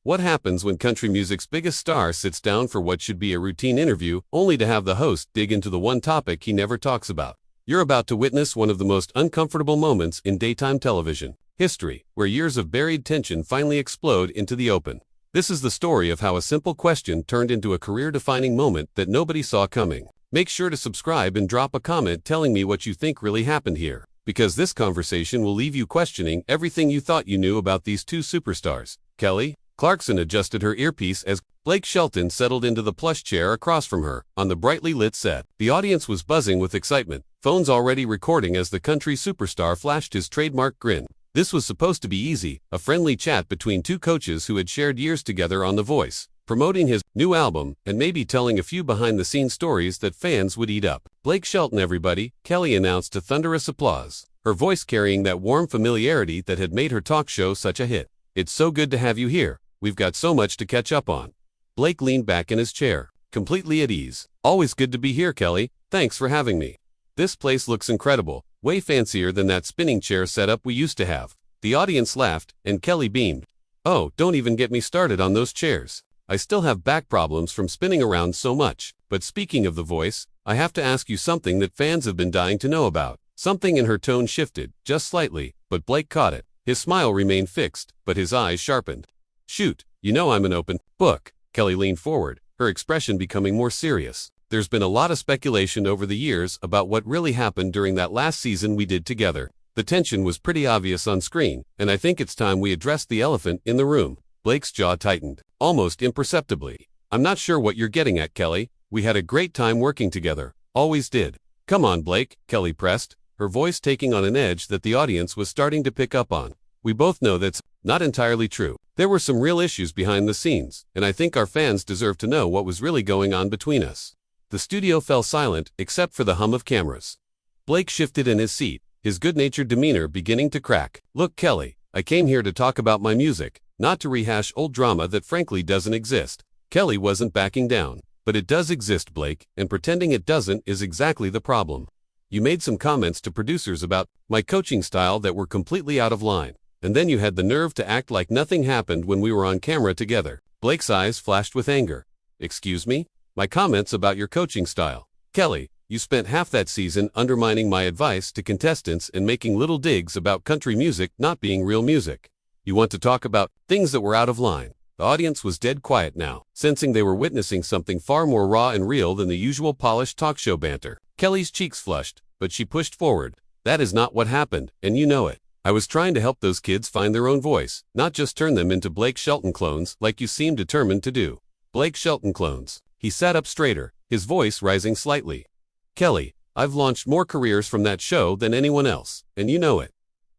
What happens when country music's biggest star sits down for what should be a routine interview, only to have the host dig into the one topic he never talks about? You're about to witness one of the most uncomfortable moments in daytime television history, where years of buried tension finally explode into the open. This is the story of how a simple question turned into a career-defining moment that nobody saw coming. Make sure to subscribe and drop a comment telling me what you think really happened here, because this conversation will leave you questioning everything you thought you knew about these two superstars. Kelly Clarkson adjusted her earpiece as Blake Shelton settled into the plush chair across from her on the brightly lit set. The audience was buzzing with excitement, phones already recording as the country superstar flashed his trademark grin. This was supposed to be easy, a friendly chat between two coaches who had shared years together on The Voice, promoting his new album, and maybe telling a few behind-the-scenes stories that fans would eat up. "Blake Shelton, everybody," Kelly announced to thunderous applause, her voice carrying that warm familiarity that had made her talk show such a hit. "It's so good to have you here. We've got so much to catch up on." Blake leaned back in his chair, completely at ease. "Always good to be here, Kelly. Thanks for having me. This place looks incredible, way fancier than that spinning chair setup we used to have." The audience laughed, and Kelly beamed. "Oh, don't even get me started on those chairs. I still have back problems from spinning around so much. But speaking of The Voice, I have to ask you something that fans have been dying to know about." Something in her tone shifted, just slightly, but Blake caught it. His smile remained fixed, but his eyes sharpened. "Shoot, you know I'm an open book." Kelly leaned forward, her expression becoming more serious. "There's been a lot of speculation over the years about what really happened during that last season we did together. The tension was pretty obvious on screen, and I think it's time we addressed the elephant in the room." Blake's jaw tightened, almost imperceptibly. "I'm not sure what you're getting at, Kelly. We had a great time working together. Always did." "Come on, Blake," Kelly pressed, her voice taking on an edge that the audience was starting to pick up on. "We both know that's not entirely true. There were some real issues behind the scenes, and I think our fans deserve to know what was really going on between us." The studio fell silent, except for the hum of cameras. Blake shifted in his seat, his good-natured demeanor beginning to crack. "Look, Kelly, I came here to talk about my music, not to rehash old drama that frankly doesn't exist." Kelly wasn't backing down. "But it does exist, Blake, and pretending it doesn't is exactly the problem. You made some comments to producers about my coaching style that were completely out of line, and then you had the nerve to act like nothing happened when we were on camera together." Blake's eyes flashed with anger. "Excuse me? My comments about your coaching style? Kelly, you spent half that season undermining my advice to contestants and making little digs about country music not being real music. You want to talk about things that were out of line." The audience was dead quiet now, sensing they were witnessing something far more raw and real than the usual polished talk show banter. Kelly's cheeks flushed, but she pushed forward. "That is not what happened, and you know it. I was trying to help those kids find their own voice, not just turn them into Blake Shelton clones like you seem determined to do." Blake Shelton clones. He sat up straighter, his voice rising slightly. "Kelly, I've launched more careers from that show than anyone else, and you know it.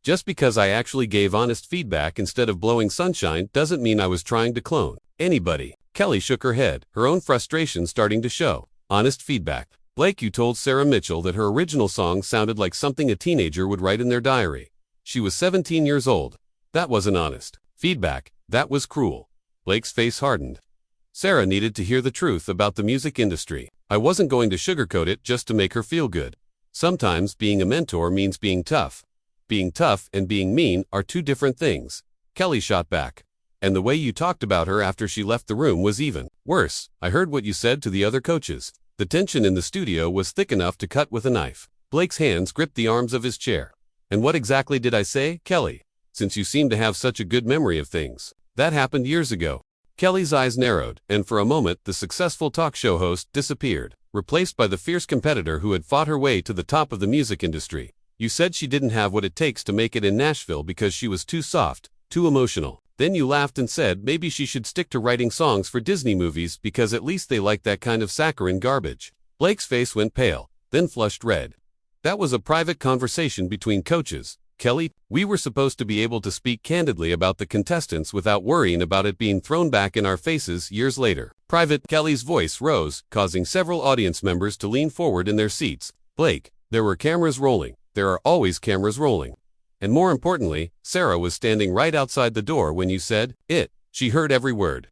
Just because I actually gave honest feedback instead of blowing sunshine doesn't mean I was trying to clone anybody." Kelly shook her head, her own frustration starting to show. "Honest feedback? Blake, you told Sarah Mitchell that her original song sounded like something a teenager would write in their diary. She was 17 years old. That wasn't honest feedback. That was cruel." Blake's face hardened. "Sarah needed to hear the truth about the music industry. I wasn't going to sugarcoat it just to make her feel good. Sometimes being a mentor means being tough. Being tough and being mean are two different things." Kelly shot back. "And the way you talked about her after she left the room was even worse. I heard what you said to the other coaches." The tension in the studio was thick enough to cut with a knife. Blake's hands gripped the arms of his chair. "And what exactly did I say, Kelly? Since you seem to have such a good memory of things. That happened years ago." Kelly's eyes narrowed, and for a moment the successful talk show host disappeared, replaced by the fierce competitor who had fought her way to the top of the music industry. "You said she didn't have what it takes to make it in Nashville because she was too soft, too emotional. Then you laughed and said maybe she should stick to writing songs for Disney movies because at least they like that kind of saccharine garbage." Blake's face went pale, then flushed red. "That was a private conversation between coaches, Kelly. We were supposed to be able to speak candidly about the contestants without worrying about it being thrown back in our faces years later." "Private?" Kelly's voice rose, causing several audience members to lean forward in their seats. "Blake, there were cameras rolling. There are always cameras rolling. And more importantly, Sarah was standing right outside the door when you said it." She heard every word.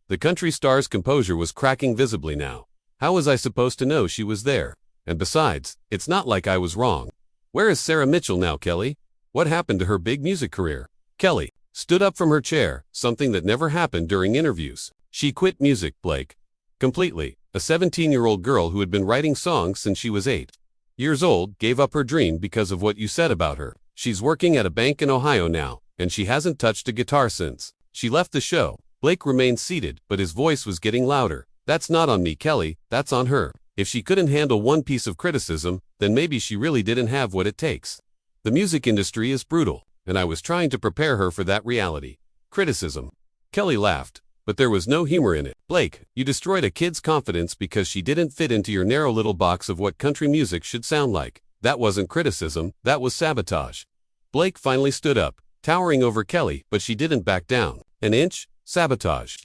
The country star's composure was cracking visibly now. "How was I supposed to know she was there? And besides, it's not like I was wrong. Where is Sarah Mitchell now, Kelly? What happened to her big music career?" Kelly stood up from her chair, something that never happened during interviews. She quit music, Blake. Completely. A 17-year-old girl who had been writing songs since she was 8 years old gave up her dream because of what you said about her. She's working at a bank in Ohio now, and she hasn't touched a guitar since she left the show. Blake remained seated, but his voice was getting louder. That's not on me, Kelly, that's on her. If she couldn't handle one piece of criticism, then maybe she really didn't have what it takes. The music industry is brutal, and I was trying to prepare her for that reality. Criticism. Kelly laughed, but there was no humor in it. Blake, you destroyed a kid's confidence because she didn't fit into your narrow little box of what country music should sound like. That wasn't criticism, that was sabotage. Blake finally stood up, towering over Kelly, but she didn't back down. An inch? Sabotage.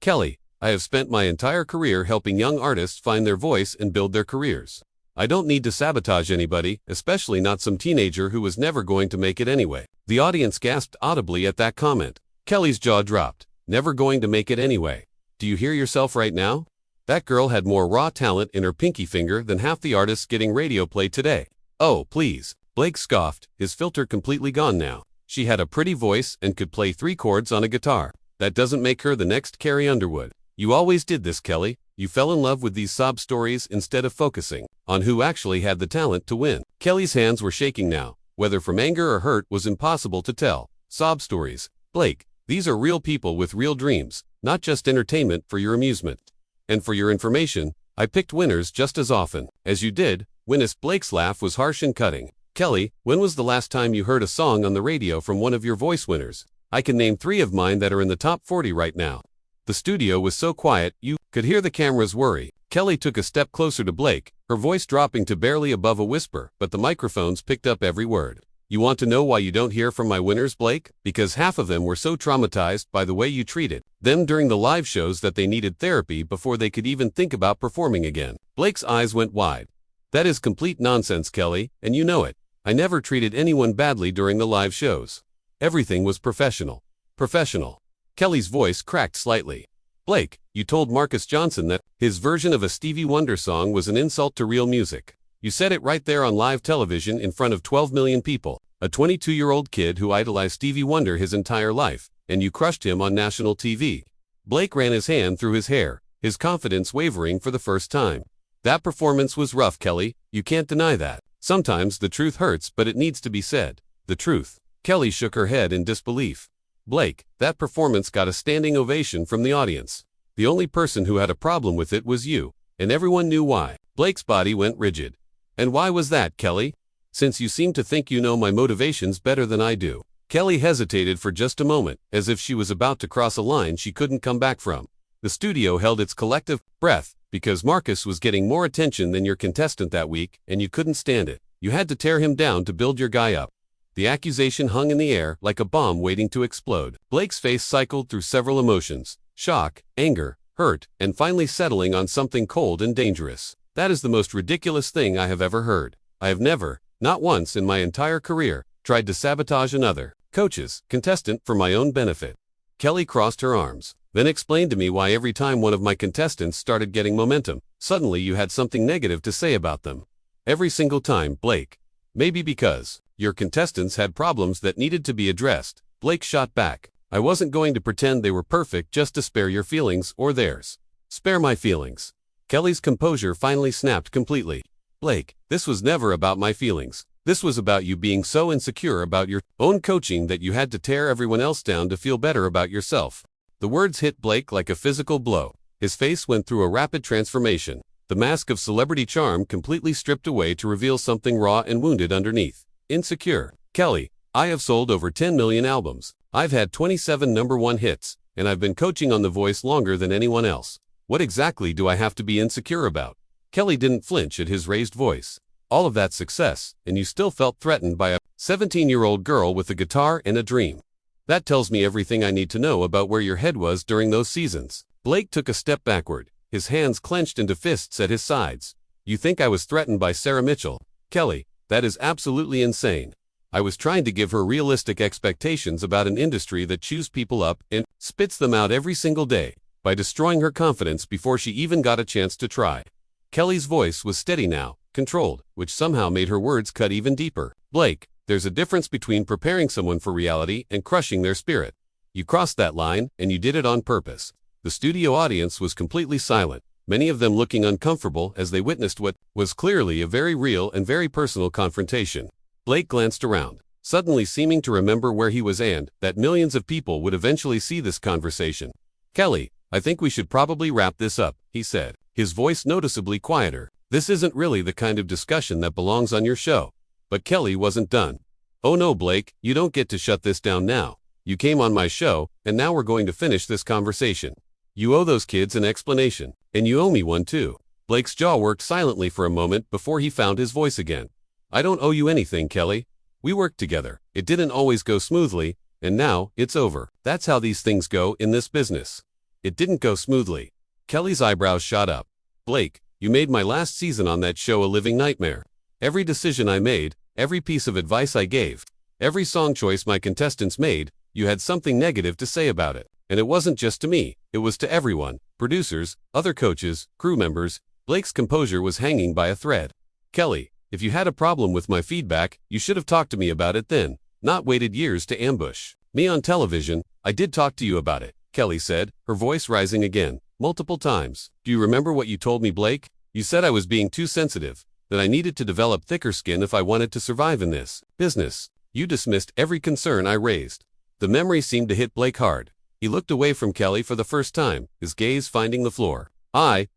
Kelly, I have spent my entire career helping young artists find their voice and build their careers. I don't need to sabotage anybody, especially not some teenager who was never going to make it anyway. The audience gasped audibly at that comment. Kelly's jaw dropped. Never going to make it anyway. Do you hear yourself right now? That girl had more raw talent in her pinky finger than half the artists getting radio play today. Oh, please. Blake scoffed, his filter completely gone now. She had a pretty voice and could play 3 chords on a guitar. That doesn't make her the next Carrie Underwood. You always did this, Kelly. You fell in love with these sob stories instead of focusing on who actually had the talent to win. Kelly's hands were shaking now. Whether from anger or hurt was impossible to tell. Sob stories. Blake, these are real people with real dreams, not just entertainment for your amusement. And for your information, I picked winners just as often as you did. Winners. Blake's laugh was harsh and cutting. Kelly, when was the last time you heard a song on the radio from one of your voice winners? I can name 3 of mine that are in the top 40 right now. The studio was so quiet, you could hear the cameras worry. Kelly took a step closer to Blake, her voice dropping to barely above a whisper, but the microphones picked up every word. You want to know why you don't hear from my winners, Blake? Because half of them were so traumatized by the way you treated them during the live shows that they needed therapy before they could even think about performing again. Blake's eyes went wide. That is complete nonsense, Kelly, and you know it. I never treated anyone badly during the live shows. Everything was professional. Professional. Kelly's voice cracked slightly. Blake, you told Marcus Johnson that his version of a Stevie Wonder song was an insult to real music. You said it right there on live television in front of 12 million people. A 22-year-old kid who idolized Stevie Wonder his entire life, and you crushed him on national TV. Blake ran his hand through his hair, his confidence wavering for the first time. That performance was rough, Kelly. You can't deny that. Sometimes the truth hurts, but it needs to be said. The truth. Kelly shook her head in disbelief. Blake, that performance got a standing ovation from the audience. The only person who had a problem with it was you, and everyone knew why. Blake's body went rigid. And why was that, Kelly? Since you seem to think you know my motivations better than I do. Kelly hesitated for just a moment, as if she was about to cross a line she couldn't come back from. The studio held its collective breath, because Marcus was getting more attention than your contestant that week, and you couldn't stand it. You had to tear him down to build your guy up. The accusation hung in the air like a bomb waiting to explode. Blake's face cycled through several emotions: shock, anger, hurt, and finally settling on something cold and dangerous. That is the most ridiculous thing I have ever heard. I have never, not once in my entire career, tried to sabotage another contestant for my own benefit. Kelly crossed her arms, then explained to me why every time one of my contestants started getting momentum, suddenly you had something negative to say about them. Every single time, Blake. Maybe because your contestants had problems that needed to be addressed. Blake shot back. I wasn't going to pretend they were perfect just to spare your feelings or theirs. Spare my feelings. Kelly's composure finally snapped completely. Blake, this was never about my feelings. This was about you being so insecure about your own coaching that you had to tear everyone else down to feel better about yourself. The words hit Blake like a physical blow. His face went through a rapid transformation. The mask of celebrity charm completely stripped away to reveal something raw and wounded underneath. Insecure. Kelly, I have sold over 10 million albums. I've had 27 #1 hits, and I've been coaching on The Voice longer than anyone else. What exactly do I have to be insecure about? Kelly didn't flinch at his raised voice. All of that success, and you still felt threatened by a 17-year-old girl with a guitar and a dream. That tells me everything I need to know about where your head was during those seasons. Blake took a step backward, his hands clenched into fists at his sides. You think I was threatened by Sarah Mitchell? Kelly, that is absolutely insane. I was trying to give her realistic expectations about an industry that chews people up and spits them out every single day, by destroying her confidence before she even got a chance to try. Kelly's voice was steady now, controlled, which somehow made her words cut even deeper. Blake, there's a difference between preparing someone for reality and crushing their spirit. You crossed that line, and you did it on purpose." The studio audience was completely silent, many of them looking uncomfortable as they witnessed what was clearly a very real and very personal confrontation. Blake glanced around, suddenly seeming to remember where he was and that millions of people would eventually see this conversation. "Kelly, I think we should probably wrap this up," he said, his voice noticeably quieter. "This isn't really the kind of discussion that belongs on your show." But Kelly wasn't done. "Oh no, Blake, you don't get to shut this down now. You came on my show, and now we're going to finish this conversation. You owe those kids an explanation, and you owe me one too." Blake's jaw worked silently for a moment before he found his voice again. "I don't owe you anything, Kelly. We worked together. It didn't always go smoothly, and now it's over. That's how these things go in this business." "It didn't go smoothly." Kelly's eyebrows shot up. "Blake, you made my last season on that show a living nightmare. Every decision I made, every piece of advice I gave, every song choice my contestants made, you had something negative to say about it. And it wasn't just to me, it was to everyone, producers, other coaches, crew members." Blake's composure was hanging by a thread. "Kelly, if you had a problem with my feedback, you should have talked to me about it then, not waited years to ambush me on television." "I did talk to you about it," Kelly said, her voice rising again, multiple times. "Do you remember what you told me, Blake? You said I was being too sensitive, that I needed to develop thicker skin if I wanted to survive in this business. You dismissed every concern I raised." The memory seemed to hit Blake hard. He looked away from Kelly for the first time, his gaze finding the floor. I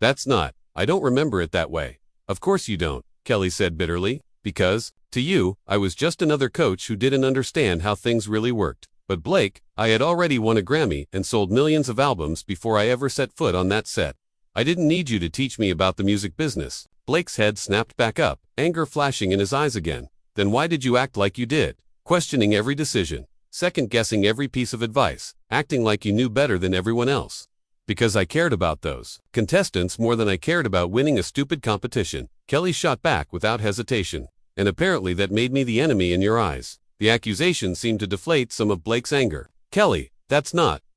don't remember it that way." "Of course you don't," Kelly said bitterly, "because, to you, I was just another coach who didn't understand how things really worked. But Blake, I had already won a Grammy and sold millions of albums before I ever set foot on that set. I didn't need you to teach me about the music business." Blake's head snapped back up, anger flashing in his eyes again. "Then why did you act like you did? Questioning every decision, second-guessing every piece of advice, acting like you knew better than everyone else." "Because I cared about those contestants more than I cared about winning a stupid competition," Kelly shot back without hesitation. "And apparently that made me the enemy in your eyes." The accusation seemed to deflate some of Blake's anger. "Kelly,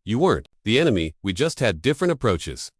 you weren't the enemy, we just had different approaches."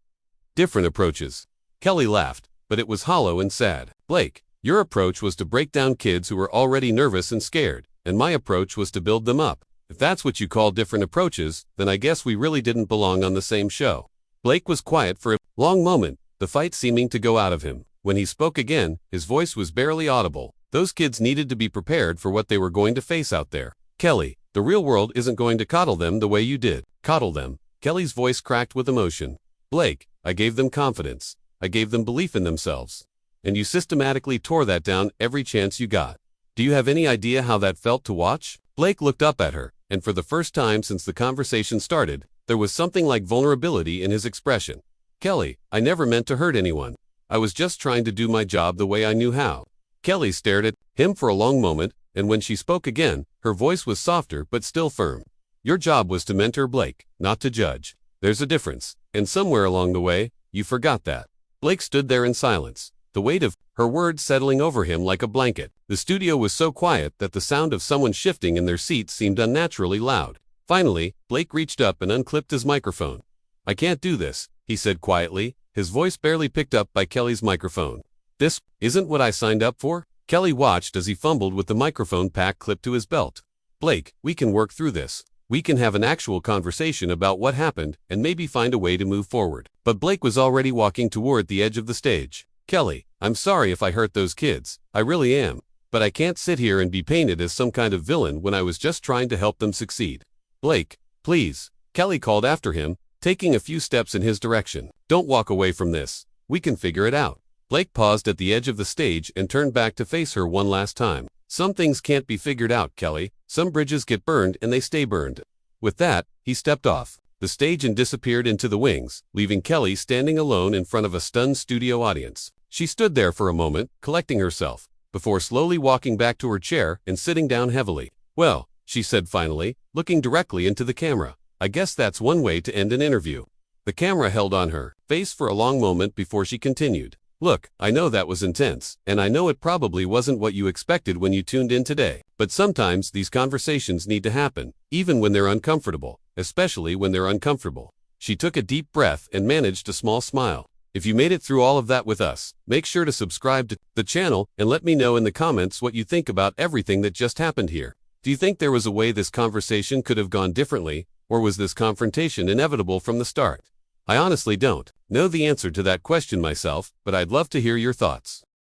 "Different approaches." Kelly laughed, but it was hollow and sad. "Blake, your approach was to break down kids who were already nervous and scared, and my approach was to build them up. If that's what you call different approaches, then I guess we really didn't belong on the same show." Blake was quiet for a long moment, the fight seeming to go out of him. When he spoke again, his voice was barely audible. Those kids needed to be prepared for what they were going to face out there. "Kelly, the real world isn't going to coddle them the way you did." "Coddle them?" Kelly's voice cracked with emotion. "Blake, I gave them confidence. I gave them belief in themselves. And you systematically tore that down every chance you got. Do you have any idea how that felt to watch?" Blake looked up at her, and for the first time since the conversation started, there was something like vulnerability in his expression. "Kelly, I never meant to hurt anyone. I was just trying to do my job the way I knew how." Kelly stared at him for a long moment, and when she spoke again, her voice was softer but still firm. "Your job was to mentor Blake, not to judge. There's a difference, and somewhere along the way, you forgot that." Blake stood there in silence, the weight of her words settling over him like a blanket. The studio was so quiet that the sound of someone shifting in their seats seemed unnaturally loud. Finally, Blake reached up and unclipped his microphone. "I can't do this," he said quietly, his voice barely picked up by Kelly's microphone. "This isn't what I signed up for." Kelly watched as he fumbled with the microphone pack clipped to his belt. "Blake, we can work through this. We can have an actual conversation about what happened and maybe find a way to move forward." But Blake was already walking toward the edge of the stage. "Kelly, I'm sorry if I hurt those kids. I really am. But I can't sit here and be painted as some kind of villain when I was just trying to help them succeed." "Blake, please," Kelly called after him, taking a few steps in his direction. "Don't walk away from this. We can figure it out." Blake paused at the edge of the stage and turned back to face her one last time. "Some things can't be figured out, Kelly. Some bridges get burned and they stay burned." With that, he stepped off the stage and disappeared into the wings, leaving Kelly standing alone in front of a stunned studio audience. She stood there for a moment, collecting herself, before slowly walking back to her chair and sitting down heavily. "Well," she said finally, looking directly into the camera, "I guess that's one way to end an interview." The camera held on her face for a long moment before she continued. "Look, I know that was intense, and I know it probably wasn't what you expected when you tuned in today. But sometimes these conversations need to happen, even when they're uncomfortable, especially when they're uncomfortable." She took a deep breath and managed a small smile. "If you made it through all of that with us, make sure to subscribe to the channel and let me know in the comments what you think about everything that just happened here. Do you think there was a way this conversation could have gone differently? Or was this confrontation inevitable from the start? I honestly don't know the answer to that question myself, but I'd love to hear your thoughts.